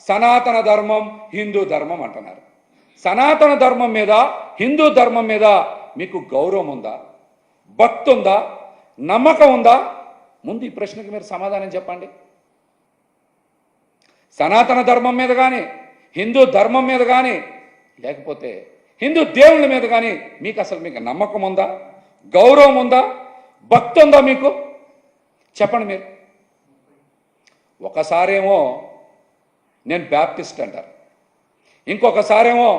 సనాతన ధర్మం హిందూ ధర్మం అంటున్నారు. సనాతన ధర్మం మీద హిందూ ధర్మం మీద మీకు గౌరవం ఉందా, భక్తి ఉందా, నమ్మకం ఉందా? ముందు ఈ ప్రశ్నకు మీరు సమాధానం చెప్పండి. సనాతన ధర్మం మీద కానీ, హిందూ ధర్మం మీద కానీ, లేకపోతే హిందూ దేవుళ్ళ మీద కానీ మీకు నమ్మకం ఉందా, గౌరవం ఉందా, భక్తి ఉందా? మీకు చెప్పండి. మీరు ఒకసారేమో నేను బ్యాప్టిస్ట్ అంటారు, ఇంకొకసారేమో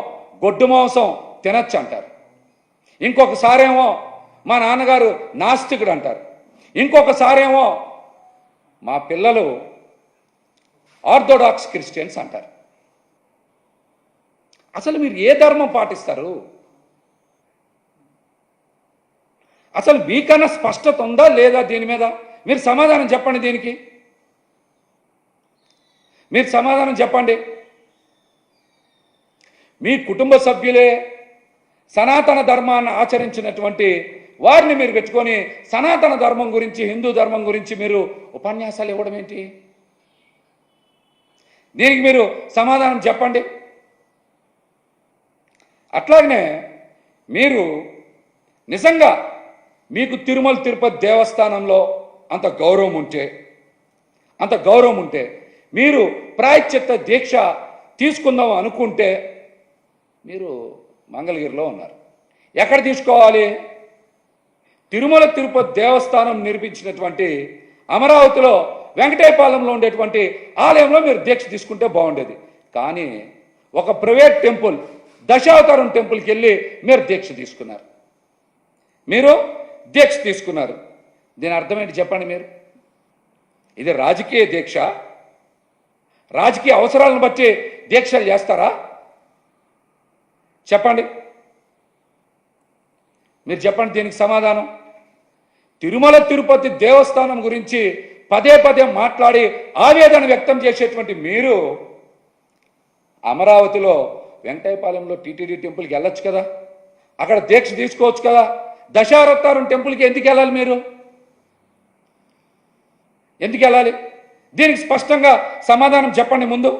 గొడ్డు మాంసం తినచ్చు అంటారు, ఇంకొకసారేమో మా నాన్నగారు నాస్తికుడు అంటారు, ఇంకొకసారేమో మా పిల్లలు ఆర్థోడాక్స్ క్రిస్టియన్స్ అంటారు. అసలు మీరు ఏ ధర్మం పాటిస్తారు? అసలు మీకన్నా స్పష్టత ఉందా లేదా? దీని మీద మీరు సమాధానం చెప్పండి. దీనికి మీరు సమాధానం చెప్పండి. మీ కుటుంబ సభ్యులే సనాతన ధర్మాన్ని ఆచరించినటువంటి వారిని మీరు పెట్టుకొని సనాతన ధర్మం గురించి, హిందూ ధర్మం గురించి మీరు ఉపన్యాసాలు ఇవ్వడం ఏంటి? దీనికి మీరు సమాధానం చెప్పండి. అట్లాగనే మీరు నిజంగా మీకు తిరుమల తిరుపతి దేవస్థానంలో అంత గౌరవం ఉంటే మీరు ప్రాయశ్చిత్త దీక్ష తీసుకుందాం అనుకుంటే మీరు మంగళగిరిలో ఉన్నారు. ఎక్కడ తీసుకోవాలి? తిరుమల తిరుపతి దేవస్థానం నిర్మించినటువంటి అమరావతిలో వెంకటేపాలెంలో ఉండేటువంటి ఆలయంలో మీరు దీక్ష తీసుకుంటే బాగుండేది. కానీ ఒక ప్రైవేట్ టెంపుల్, దశావతారం టెంపుల్కి వెళ్ళి మీరు దీక్ష తీసుకున్నారు. దీని అర్థం ఏంటి చెప్పండి. మీరు ఇది రాజకీయ దీక్ష, రాజకీయ అవసరాలను బట్టి దీక్షలు చేస్తారా? చెప్పండి. మీరు చెప్పండి దీనికి సమాధానం. తిరుమల తిరుపతి దేవస్థానం గురించి పదే పదే మాట్లాడి ఆవేదన వ్యక్తం చేసేటువంటి మీరు అమరావతిలో వెంకటేపాలెంలో టీటీడీ టెంపుల్కి వెళ్ళొచ్చు కదా, అక్కడ దీక్ష తీసుకోవచ్చు కదా. దశావతారం టెంపుల్కి ఎందుకు వెళ్ళాలి? మీరు ఎందుకు వెళ్ళాలి? దీనికి స్పష్టంగా సమాధానం చెప్పండి ముందు.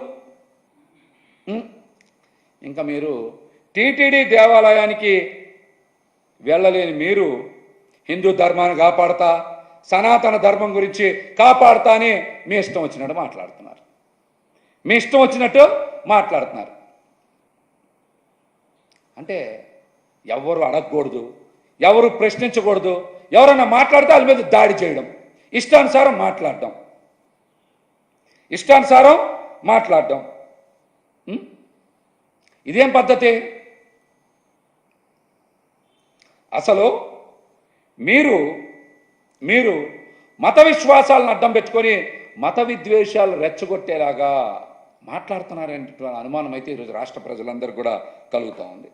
ఇంకా మీరు టీటీడీ దేవాలయానికి వెళ్ళలేని మీరు హిందూ ధర్మాన్ని కాపాడతా, సనాతన ధర్మం గురించి కాపాడతా అని మీ ఇష్టం వచ్చినట్టు మాట్లాడుతున్నారు. అంటే ఎవరు అడగకూడదు, ఎవరు ప్రశ్నించకూడదు, ఎవరన్నా మాట్లాడితే వాళ్ళ మీద దాడి చేయడం, ఇష్టానుసారం మాట్లాడడం. ఇదేం పద్ధతి? అసలు మీరు మత విశ్వాసాలను అడ్డం పెట్టుకొని మత విద్వేషాలు రెచ్చగొట్టేలాగా మాట్లాడుతున్నారనే అనుమానం అయితే ఈరోజు రాష్ట్ర ప్రజలందరూ కూడా కలుగుతూ ఉంది.